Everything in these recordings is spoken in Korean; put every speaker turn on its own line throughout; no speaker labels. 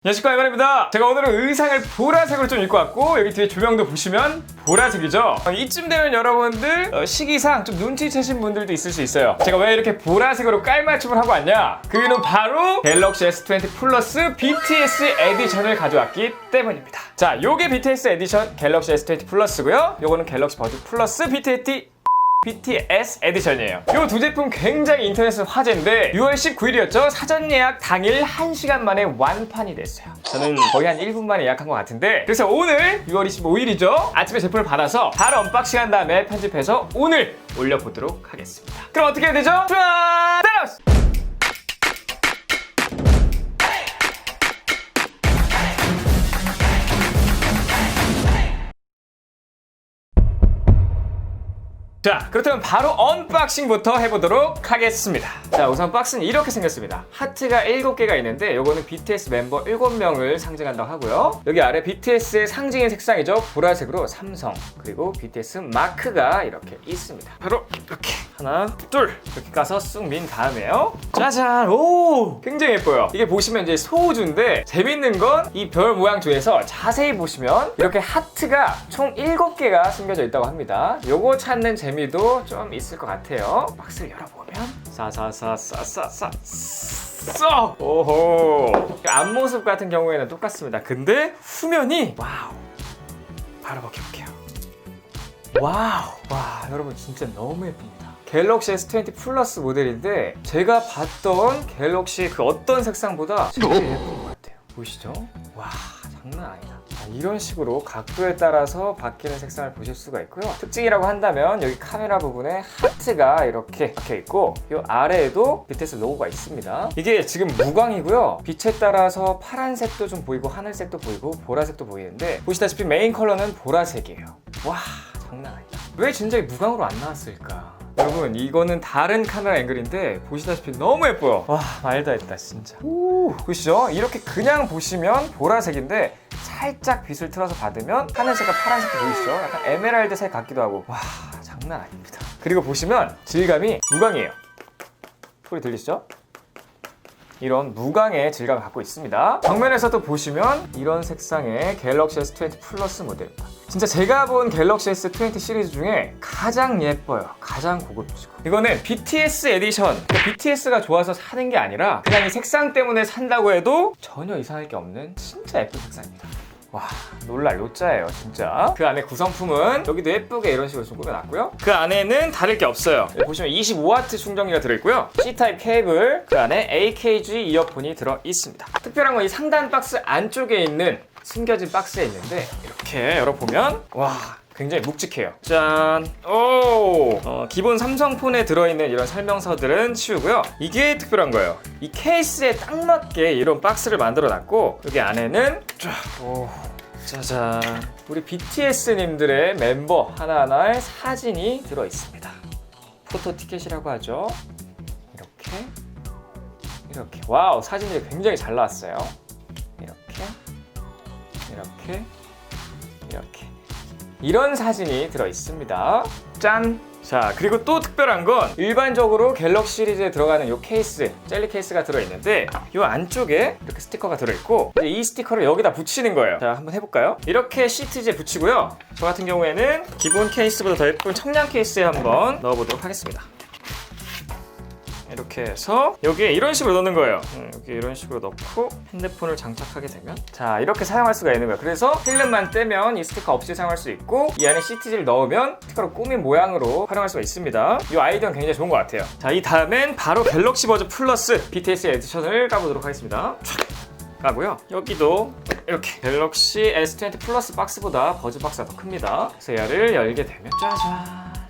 안녕하십니까, 이만입니다. 제가 오늘은 의상을 보라색으로 좀 입고 왔고, 여기 뒤에 조명도 보시면 보라색이죠. 이쯤 되면 여러분들 시기상 좀 눈치채신 분들도 있을 수 있어요. 제가 왜 이렇게 보라색으로 깔맞춤을 하고 왔냐? 그 이유는 바로 갤럭시 S20 플러스 BTS 에디션을 가져왔기 때문입니다. 자, 요게 BTS 에디션 갤럭시 S20 플러스고요. 요거는 갤럭시 버즈 플러스 BTS 에디션이에요. 이 두 제품 굉장히 인터넷 화제인데 6월 19일이었죠. 사전 예약 당일 1시간 만에 완판이 됐어요. 저는 거의 한 1분 만에 예약한 것 같은데, 그래서 오늘 6월 25일이죠. 아침에 제품을 받아서 바로 언박싱한 다음에 편집해서 오늘 올려보도록 하겠습니다. 그럼 어떻게 해야 되죠? 짠! 자, 그렇다면 바로 언박싱부터 해보도록 하겠습니다. 자, 우선 박스는 이렇게 생겼습니다. 하트가 7개가 있는데 요거는 BTS 멤버 7명을 상징한다고 하고요. 여기 아래 BTS의 상징인 색상이죠. 보라색으로 삼성, 그리고 BTS 마크가 이렇게 있습니다. 바로 이렇게 하나, 둘 이렇게 까서 쑥 민 다음에요. 짜잔! 오! 굉장히 예뻐요. 이게 보시면 이제 소우주인데, 재밌는 건 이 별 모양 중에서 자세히 보시면 이렇게 하트가 총 7개가 숨겨져 있다고 합니다. 요거 찾는 재미도 좀 있을 것 같아요. 박스를 열어보면 싸싸싸싸싸싸 써! 오호! 앞모습 같은 경우에는 똑같습니다. 근데 후면이 와우! 바로 벗겨볼게요. 와우! 와, 여러분 진짜 너무 예쁩니다. 갤럭시 S20 플러스 모델인데 제가 봤던 갤럭시 그 어떤 색상보다 제일 예쁜 것 같아요. 보이시죠? 와, 장난 아니다. 이런 식으로 각도에 따라서 바뀌는 색상을 보실 수가 있고요. 특징이라고 한다면 여기 카메라 부분에 하트가 이렇게 박혀 있고, 이 아래에도 BTS 로고가 있습니다. 이게 지금 무광이고요. 빛에 따라서 파란색도 좀 보이고 하늘색도 보이고 보라색도 보이는데, 보시다시피 메인 컬러는 보라색이에요. 와, 장난 아니다. 왜 진작에 무광으로 안 나왔을까? 여러분, 이거는 다른 카메라 앵글인데 보시다시피 너무 예뻐요. 와, 말도 했다 진짜. 오, 보시죠? 이렇게 그냥 보시면 보라색인데 살짝 빛을 틀어서 받으면 하늘색과 파란색도 보이시죠? 약간 에메랄드색 같기도 하고. 와, 장난 아닙니다. 그리고 보시면 질감이 무광이에요. 소리 들리시죠? 이런 무광의 질감을 갖고 있습니다. 정면에서도 보시면 이런 색상의 갤럭시 S20 플러스 모델입니다. 진짜 제가 본 갤럭시 S20 시리즈 중에 가장 예뻐요. 가장 고급지고. 이거는 BTS 에디션. BTS가 좋아서 사는 게 아니라 그냥 이 색상 때문에 산다고 해도 전혀 이상할 게 없는 진짜 예쁜 색상입니다. 와, 놀랄 노짜예요 진짜. 그 안에 구성품은 여기도 예쁘게 이런 식으로 좀 꾸며놨고요. 그 안에는 다를 게 없어요. 여기 보시면 25W 충전기가 들어있고요. C타입 케이블, 그 안에 AKG 이어폰이 들어있습니다. 특별한 건 이 상단 박스 안쪽에 있는 숨겨진 박스에 있는데, 이렇게 열어보면 와, 굉장히 묵직해요. 짠! 오! 기본 삼성폰에 들어있는 이런 설명서들은 치우고요. 이게 특별한 거예요. 이 케이스에 딱 맞게 이런 박스를 만들어 놨고, 여기 안에는 쫙! 오, 짜잔! 우리 BTS님들의 멤버 하나하나의 사진이 들어있습니다. 포토 티켓이라고 하죠. 이렇게. 와우! 사진이 굉장히 잘 나왔어요. 이렇게. 이런 사진이 들어있습니다. 짠! 자, 그리고 또 특별한 건 일반적으로 갤럭시 시리즈에 들어가는 이 케이스, 젤리 케이스가 들어있는데 이 안쪽에 이렇게 스티커가 들어있고, 이제 이 스티커를 여기다 붙이는 거예요. 자, 한번 해볼까요? 이렇게 시트지에 붙이고요. 저 같은 경우에는 기본 케이스보다 더 예쁜 청량 케이스에 한번 넣어보도록 하겠습니다. 이렇게 해서 여기에 이런 식으로 넣는 거예요. 여기 이런 식으로 넣고 핸드폰을 장착하게 되면, 자, 이렇게 사용할 수가 있는 거예요. 그래서 필름만 떼면 이 스티커 없이 사용할 수 있고, 이 안에 CTG를 넣으면 스티커로 꾸민 모양으로 활용할 수가 있습니다. 이 아이디어는 굉장히 좋은 것 같아요. 자, 이 다음엔 바로 갤럭시 버즈 플러스 BTS 에디션을 까보도록 하겠습니다. 까고요. 여기도 이렇게 갤럭시 S20 플러스 박스보다 버즈 박스가 더 큽니다. 그래서 얘를 열게 되면 짜잔!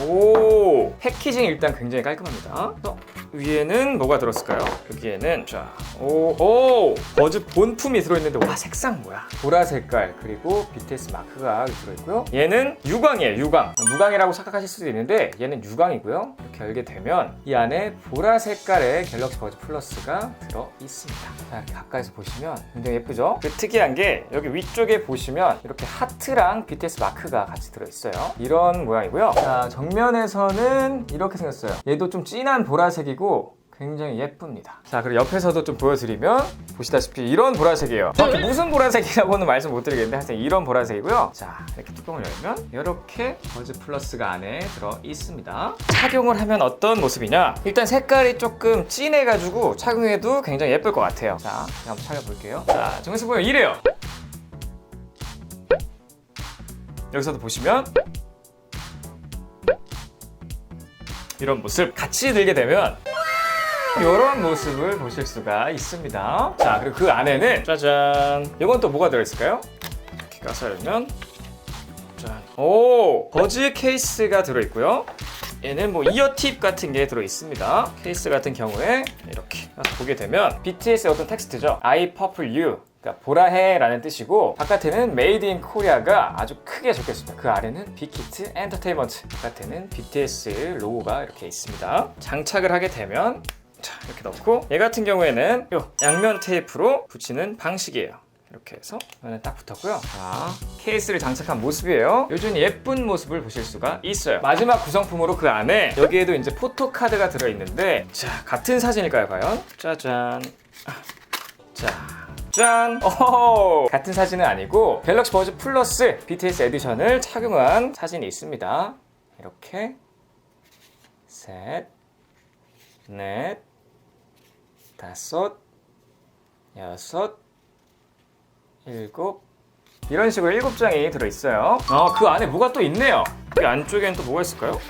오, 패키징 일단 굉장히 깔끔합니다. 위에는 뭐가 들었을까요? 여기에는 자, 오, 버즈 본품이 들어있는데, 와, 색상 뭐야? 보라 색깔, 그리고 BTS 마크가 들어있고요. 얘는 유광이에요, 유광. 무광이라고 착각하실 수도 있는데 얘는 유광이고요. 이렇게 열게 되면 이 안에 보라 색깔의 갤럭시 버즈 플러스가 들어있습니다. 자, 이렇게 가까이서 보시면 굉장히 예쁘죠? 그 특이한 게 여기 위쪽에 보시면 이렇게 하트랑 BTS 마크가 같이 들어있어요. 이런 모양이고요. 자, 정면에서는 이렇게 생겼어요. 얘도 좀 진한 보라색이고 굉장히 예쁩니다. 자, 그리고 옆에서도 좀 보여드리면 보시다시피 이런 보라색이에요. 정확히 무슨 보라색이라고는 말씀 못 드리겠는데 하여튼 이런 보라색이고요. 자, 이렇게 뚜껑을 열면 이렇게 버즈 플러스가 안에 들어 있습니다. 착용을 하면 어떤 모습이냐? 일단 색깔이 조금 진해가지고 착용해도 굉장히 예쁠 것 같아요. 자, 한번 착용해볼게요. 자, 정면에서 보면 이래요. 여기서도 보시면 이런 모습 같이 들게 되면 이런 모습을 보실 수가 있습니다. 자, 그리고 그 안에는 짜잔, 이건 또 뭐가 들어있을까요? 이렇게 까서 열면 짠, 오, 버즈 케이스가 들어있고요. 얘는 뭐 이어팁 같은 게 들어있습니다. 케이스 같은 경우에 이렇게 보게 되면 BTS의 어떤 텍스트죠. I purple you, 그러니까 보라해 라는 뜻이고, 바깥에는 Made in Korea가 아주 크게 적혀 있습니다. 그 아래는 빅히트 엔터테인먼트, 바깥에는 BTS 로고가 이렇게 있습니다. 장착을 하게 되면 자, 이렇게 넣고, 얘 같은 경우에는 요 양면 테이프로 붙이는 방식이에요. 이렇게 해서 딱 붙었고요. 자, 케이스를 장착한 모습이에요. 요즘 예쁜 모습을 보실 수가 있어요. 마지막 구성품으로 그 안에 여기에도 이제 포토카드가 들어있는데, 자, 같은 사진일까요 과연? 짜잔. 자, 짠! 오호! 같은 사진은 아니고 갤럭시 버즈 플러스 BTS 에디션을 착용한 사진이 있습니다. 이렇게 셋, 넷, 다섯, 여섯, 일곱, 이런 식으로 7장이 들어있어요. 그 안에 뭐가 또 있네요. 이 안쪽에는 또 뭐가 있을까요?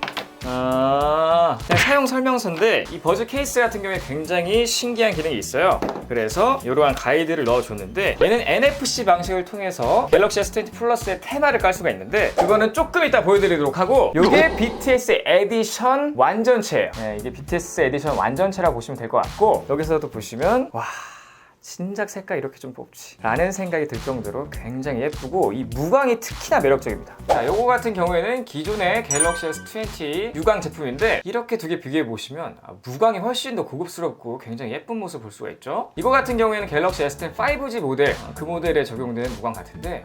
그냥 사용 설명서인데, 이 버즈 케이스 같은 경우에 굉장히 신기한 기능이 있어요. 그래서 이러한 가이드를 넣어줬는데, 얘는 NFC 방식을 통해서 갤럭시 S20 플러스의 테마를 깔 수가 있는데, 그거는 조금 이따 보여드리도록 하고, 이게 BTS 에디션 완전체예요. 네, 이게 BTS 에디션 완전체라고 보시면 될 것 같고, 여기서도 보시면 와, 진작 색깔 이렇게 좀 뽑지 라는 생각이 들 정도로 굉장히 예쁘고, 이 무광이 특히나 매력적입니다. 자, 요거 같은 경우에는 기존의 갤럭시 S20 유광 제품인데, 이렇게 두 개 비교해 보시면 무광이 훨씬 더 고급스럽고 굉장히 예쁜 모습 볼 수가 있죠. 이거 같은 경우에는 갤럭시 S10 5G 모델, 그 모델에 적용된 무광 같은데,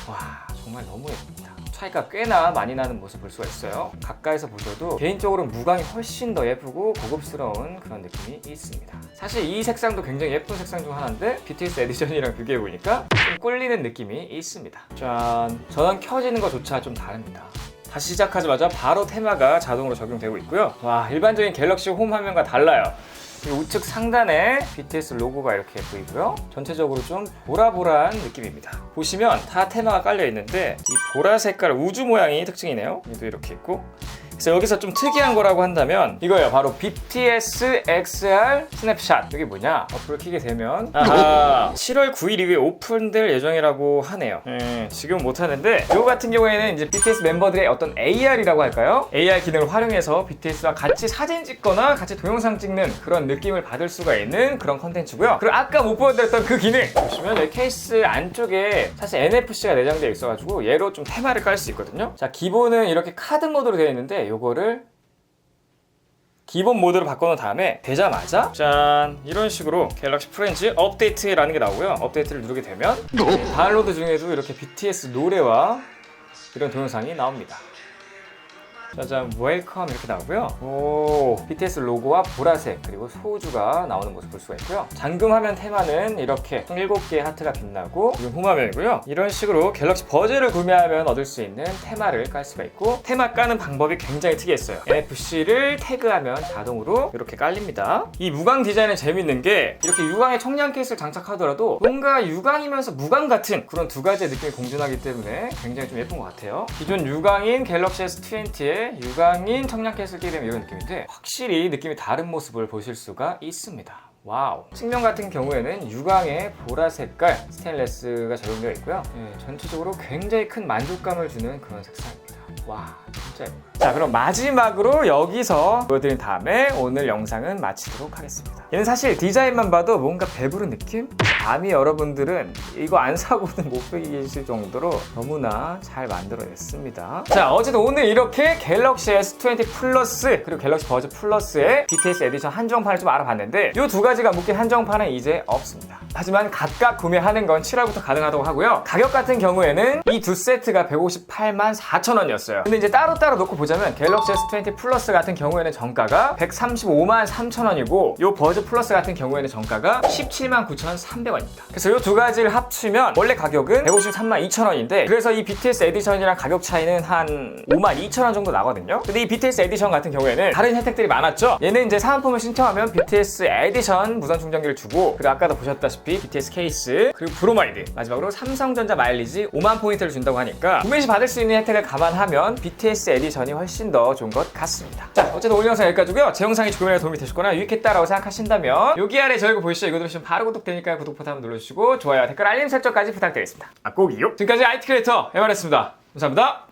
와, 정말 너무 예쁩니다. 차이가 꽤나 많이 나는 모습 볼 수가 있어요. 가까이서 보셔도 개인적으로 무광이 훨씬 더 예쁘고 고급스러운 그런 느낌이 있습니다. 사실 이 색상도 굉장히 예쁜 색상 중 하나인데, BTS 에디션이랑 비교해보니까 좀 꿀리는 느낌이 있습니다. 짠! 전원 켜지는 것조차 좀 다릅니다. 다시 시작하자마자 바로 테마가 자동으로 적용되고 있고요. 와, 일반적인 갤럭시 홈 화면과 달라요. 우측 상단에 BTS 로고가 이렇게 보이고요. 전체적으로 좀 보라보라한 느낌입니다. 보시면 다 테마가 깔려 있는데, 이 보라 색깔 우주 모양이 특징이네요. 얘도 이렇게 있고. 그래서 여기서 좀 특이한 거라고 한다면 이거예요. 바로 BTS XR 스냅샷. 이게 뭐냐? 어플을 켜게 되면 7월 9일 이후에 오픈될 예정이라고 하네요. 지금 못 하는데, 이거 같은 경우에는 이제 BTS 멤버들의 어떤 AR이라고 할까요? AR 기능을 활용해서 BTS와 같이 사진 찍거나 같이 동영상 찍는 그런 느낌을 받을 수가 있는 그런 컨텐츠고요. 그리고 아까 못 보여드렸던 그 기능 보시면 이 케이스 안쪽에 사실 NFC가 내장되어 있어가지고 얘로 좀 테마를 깔 수 있거든요. 자, 기본은 이렇게 카드 모드로 되어 있는데, 요거를 기본 모드로 바꿔놓은 다음에 되자마자 짠, 이런 식으로 갤럭시 프렌즈 업데이트라는 게 나오고요. 업데이트를 누르게 되면 다운로드 중에도 이렇게 BTS 노래와 이런 동영상이 나옵니다. 짜잔, 웰컴 이렇게 나오고요. 오, BTS 로고와 보라색 그리고 소우주가 나오는 모습 볼 수가 있고요. 잠금 화면 테마는 이렇게 7개의 하트가 빛나고, 이건 홈 화면이고요. 이런 식으로 갤럭시 버즈를 구매하면 얻을 수 있는 테마를 깔 수가 있고, 테마 까는 방법이 굉장히 특이했어요. NFC를 태그하면 자동으로 이렇게 깔립니다. 이 무광 디자인은 재밌는 게, 이렇게 유광의 청량 케이스를 장착하더라도 뭔가 유광이면서 무광 같은 그런 두 가지의 느낌이 공존하기 때문에 굉장히 좀 예쁜 것 같아요. 기존 유광인 갤럭시 S20에 유광인 청량 케이스를 끼게 되면 이런 느낌인데, 확실히 느낌이 다른 모습을 보실 수가 있습니다. 와우. 측면 같은 경우에는 유광의 보라 색깔 스테인레스가 적용되어 있고요. 전체적으로 굉장히 큰 만족감을 주는 그런 색상입니다. 와, 진짜 예뻐요. 자, 그럼 마지막으로 여기서 보여드린 다음에 오늘 영상은 마치도록 하겠습니다. 얘는 사실 디자인만 봐도 뭔가 배부른 느낌? 감히 여러분들은 이거 안 사고는 못 베기실 정도로 너무나 잘 만들어냈습니다. 자, 어쨌든 오늘 이렇게 갤럭시 S20 플러스 그리고 갤럭시 버즈 플러스의 BTS 에디션 한정판을 좀 알아봤는데, 이 두 가지가 묶인 한정판은 이제 없습니다. 하지만 각각 구매하는 건 7월부터 가능하다고 하고요. 가격 같은 경우에는 이 두 세트가 158만 4천 원이었어요. 근데 이제 따로따로 놓고 보자면 보자면 갤럭시 S20 플러스 같은 경우에는 정가가 135만 3천원이고 요 버즈 플러스 같은 경우에는 정가가 17만 9,300원입니다. 그래서 요 두 가지를 합치면 원래 가격은 153만 2천원인데 그래서 이 BTS 에디션이랑 가격 차이는 한 5만 2천원 정도 나거든요. 근데 이 BTS 에디션 같은 경우에는 다른 혜택들이 많았죠. 얘는 이제 사은품을 신청하면 BTS 에디션 무선 충전기를 주고, 그리고 아까도 보셨다시피 BTS 케이스, 그리고 브로마이드, 마지막으로 삼성전자 마일리지 5만 포인트를 준다고 하니까 구매 시 받을 수 있는 혜택을 감안하면 BTS 에디션이 훨씬 더 좋은 것 같습니다. 자, 어쨌든 오늘 영상 여기까지고요. 제 영상이 조금이라도 도움이 되셨거나 유익했다라고 생각하신다면 여기 아래 저 이거 보이시죠? 이거 누르시면 바로 구독되니까 구독 버튼 한번 눌러주시고 좋아요, 댓글, 알림 설정까지 부탁드리겠습니다. 꼭이요. 지금까지 IT 크리에이터 MR였습니다. 감사합니다.